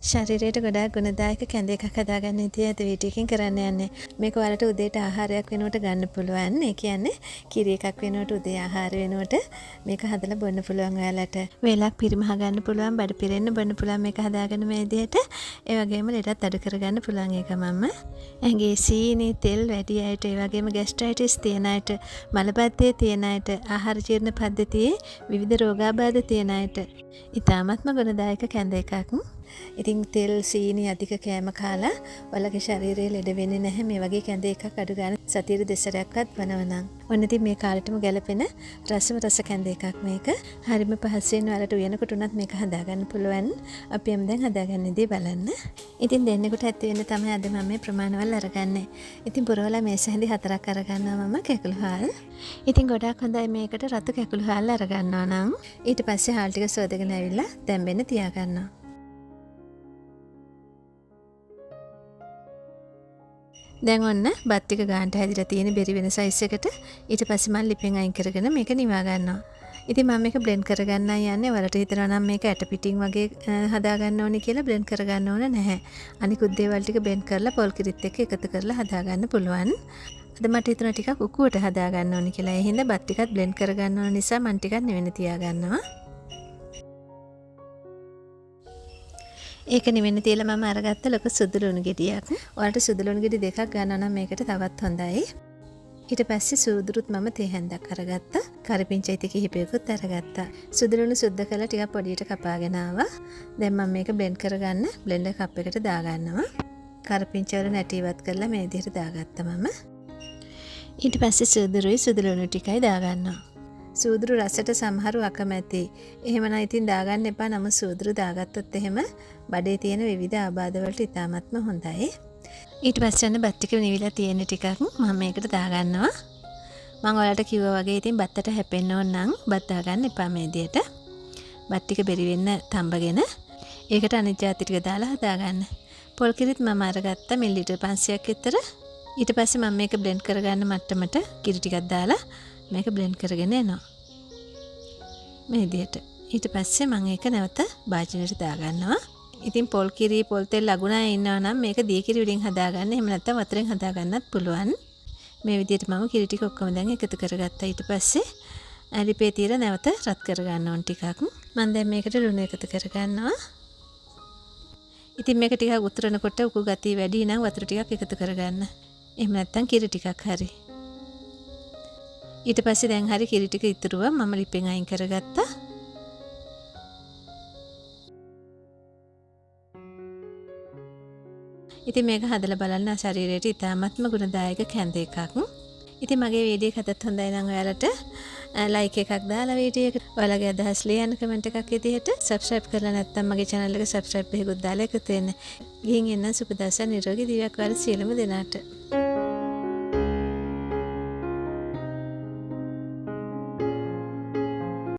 ශරීරයට ගොඩාක් ගුණදායක කැඳ එකක් හදාගන්න ඉතින් අද වීඩියෝ එකකින් කරන්න යන්නේ. මේක ඔයාලට උදේට ආහාරයක් වෙනුවට ගන්න පුළුවන්. ඒ කියන්නේ කිරි එකක් වෙනුවට උදේ ආහාර වෙනුවට මේක හදලා බොන්න පුළුවන් ඔයාලට. වේලක් පිරිමහ ගන්න පුළුවන්, බඩ පිරෙන්න බොන්න පුළුවන් මේක හදාගෙන මේ විදිහට. ඒ වගේම ලෙඩත් අඩු කරගන්න පුළුවන් ඒක මම. ඇඟේ සීනි, තෙල් වැඩි අයට, ඒ වගේම ગેස්ට්‍රයිටිස් තියෙන අයට, මලබද්ධය තියෙන අයට, ආහාර ජීර්ණ පද්ධතියේ විවිධ රෝගාබාධ තියෙන අයට ඉතාමත්ම ගුණදායක කැඳ එකක්. ඉතින් තෙල් සීනි අධික කෑම කාලා ඔයාලගේ ශරීරයේ ලෙඩ වෙන්නේ නැහැ. මේ වගේ කැඳ එකක් අඩු ගන්න සතියේ දෙසරයක්වත් වනවනම්. ඔන්න ඉතින් මේ කාලෙටම ගැලපෙන රස කැඳ එකක් මේක. හරිම පහසුවෙන් ඔයාලට උයනකොට උනත් මේක හදාගන්න පුළුවන්. අපි එම් දැන් හදාගන්නදී බලන්න. ඉතින් දෙන්නෙකුට ඇති වෙන්න තමයි අද මම මේ ප්‍රමාණවල අරගන්නේ. ඉතින් පුරවලා මේස හැඳි 4ක් අරගන්නවා මම කැකුළු හාල්. ඉතින් ගොඩාක් හොඳයි මේකට රතු කැකුළු හාල් අරගන්නවා නම්. ඊට පස්සේ හාල් ටික සෝදගෙන ඇවිල්ලා දැම්බෙන්න තියාගන්නවා. දැන් ඔන්න බත් ටික ගානට හැදිලා තියෙන බෙරි වෙන සයිස් එකට. ඊට පස්සේ මම ලිපෙන් අයින් කරගෙන මේක නිවා ගන්නවා. ඉතින් මම මේක බ්ලෙන්ඩ් කරගන්නයි යන්නේ. ඔයාලට හිතනවා නම් මේක ඇට පිටින් වගේ හදා ගන්න ඕනේ කියලා බ්ලෙන්ඩ් කරගන්න ඕන නැහැ. අනිකුත් දේවල් ටික බ්ලෙන්ඩ් කරලා පොල් කිරිත් එක්ක එකතු කරලා හදා ගන්න පුළුවන්. අද මට හිතුණා ටිකක් උකුවට හදා ගන්න ඕනේ කියලා. ඒ හින්දා බත් ටිකත් බ්ලෙන්ඩ් කරගන්න ඕන නිසා මම ටිකක් නෙවෙන තියා ගන්නවා. ඒක නිවෙන්න තියලා මම අරගත්ත ලොකු සුදු ලුණු ගෙඩියක්. ඔයාලට සුදු ලුණු ගෙඩි දෙකක් ගන්නවා නම් මේකට තවත් හොඳයි. ඊට පස්සේ සූදුරුත් මම තේ හැන්දක් අරගත්තා. කරපිංචයිති කිහිපයකුත් අරගත්තා. සුදු ලුණු සුද්ධ කරලා ටිකක් පොඩියට කපාගෙන ආවා. දැන් මම මේක බ්ලෙන්ඩ් කරගන්න බ්ලෙන්ඩර් කප් එකට දාගන්නවා. කරපිංච වල නැටි ඉවත් කරලා මේ විදිහට දාගත්තා මම. ඊට පස්සේ සූදුරුයි සුදු ලුණු ටිකයි දාගන්නවා. සූදුරු රසට සමහරු අකමැති. එහෙමනම් ඉතින් දාගන්න එපා. නමුත් සූදුරු දාගත්තොත් එහෙම බඩේ තියෙන විවිධ ආබාධ වලට ඉතාමත්ම හොඳයි. ඊට පස්සේ යන බත් ටික නිවිලා තියෙන ටිකක් මම මේකට දාගන්නවා. මම ඔයාලට කිව්වා වගේ ඉතින් බත්තට හැපෙන්න ඕන නම් බත් දාගන්න එපා මේ විදියට. බත් ටික බෙරි වෙන්න තඹගෙන ඒකට අනිත් ಜಾති ටික දාලා හදාගන්න. පොල් කිරිත් මම අරගත්තා මිලිලිටර් 500ක් විතර. ඊට පස්සේ මම මේක බ්ලෙන්ඩ් කරගන්න මට්ටමට කිරි ටිකක් දාලා මේක බ්ලෙන්ඩ් කරගෙන එනවා. මේ විදියට. ඊට පස්සේ මම ඒක නැවත භාජනයට දාගන්නවා. ඉතින් පොල් කිරි පොල් තෙල් ලගුණා ඉන්නවා නම් මේක දී කිරි වලින් හදාගන්න. එහෙම නැත්නම් වතුරෙන් හදාගන්නත් පුළුවන්. මේ විදියට මම කිරි ටික ඔක්කොම දැන් එකතු කරගත්තා. ඊට පස්සේ ඇලිපේ තියලා නැවත රත් කරගන්න ඕන ටිකක්. මම දැන් මේකට ලුණු එකතු කරගන්නවා. ඉතින් මේක ටිකක් උතුරනකොට උකු ගතිය වැඩි නම් වතුර ටිකක් එකතු කරගන්න. එහෙම නැත්නම් කිරි ටිකක් හරි. ඊට පස්සේ දැන් හරි කිරි ටික ඉතුරුව මම ලිපෙන් අයින් කරගත්තා. ඉතින් මේක හදලා බලන්න ශරීරයට ඉතාමත්ම ගුණදායක කැඳ එකක්. ඉතින් මගේ වීඩියෝ එකත් හොඳයි නම් ඔයාලට ලයික් එකක් දාලා වීඩියෝ එකට ඔයාලගේ අදහස් ලියන්න කමෙන්ට් එකක් විදිහට සබ්ස්ක්‍රයිබ් කරලා නැත්නම් මගේ channel එක සබ්ස්ක්‍රයිබ් එකකුත් දාලා එකතු වෙන්න. ගිහින් එන්න සුබ දවසක් නිරෝගී දිවියක් ඔයාලා සියලුම දෙනාට.